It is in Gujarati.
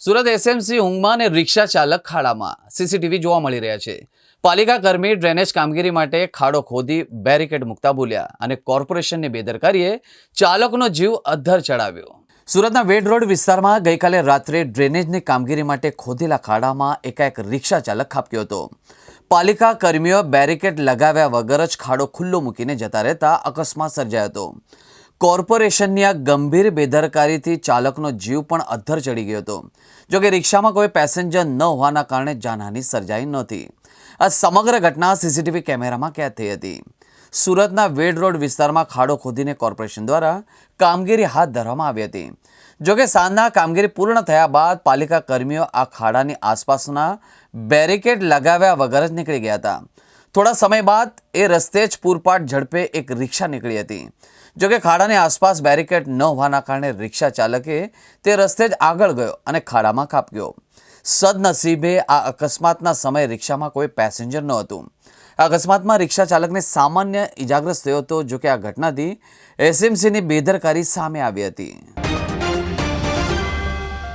સુરત એસએમસી ઊંઘમાં અને રિક્ષા ચાલક ખાડામાં સીસીટીવી જોવા મળી રહ્યા છે. પાલિકા કર્મી ડ્રેનેજ કામગીરી માટે ખાડો ખોદી બેરિકેડ મૂકતા ભૂલ્યા અને કોર્પોરેશનની બેદરકારીએ ચાલકનો જીવ અદ્ધર ચડાવ્યો. સુરતના વેડ રોડ વિસ્તારમાં ગઈકાલે રાત્રે ડ્રેનેજની કામગીરી માટે ખોદેલા ખાડામાં એકાએક રિક્ષા ચાલક ખાબક્યો હતો. પાલિકા કર્મીઓ બેરિકેડ લગાવ્યા વગર જ ખાડો ખુલ્લો મૂકીને જતા રહેતા અકસ્માત સર્જાયો હતો. કોર્પોરેશનની આ ગંભીર બેદરકારીથી ચાલકનો જીવ પણ અદ્ધર ચડી ગયો હતો. જોકે રિક્ષામાં કોઈ પેસેન્જર ન હોવાના કારણે જાનહાનિ સર્જાઈ નહોતી. આ સમગ્ર ઘટના સીસીટીવી કેમેરામાં કેદ થઈ હતી. સુરતના વેડ રોડ વિસ્તારમાં ખાડો ખોદીને કોર્પોરેશન દ્વારા કામગીરી હાથ ધરવામાં આવી હતી. જોકે સાંજના કામગીરી પૂર્ણ થયા બાદ પાલિકા કર્મીઓ આ ખાડાની આસપાસના બેરિકેડ લગાવ્યા વગર જ નીકળી ગયા હતા. થોડા સમય બાદ એ રસ્તે જ પૂરપાટ ઝડપે એક રિક્ષા નીકળી હતી. જોકે ખાડાની આસપાસ બેરિકેડ ન હોવાના કારણે રિક્ષા ચાલકે તે રસ્તે જ આગળ ગયો અને ખાડામાં ખાબક્યો. સદનસીબે આ અકસ્માતના સમયે રિક્ષામાં કોઈ પેસેન્જર ન હતું. આ અકસ્માતમાં રિક્ષા ચાલકને સામાન્ય ઇજાગ્રસ્ત થયો હતો. જોકે આ ઘટનાથી એસએમસીની બેદરકારી સામે આવી હતી.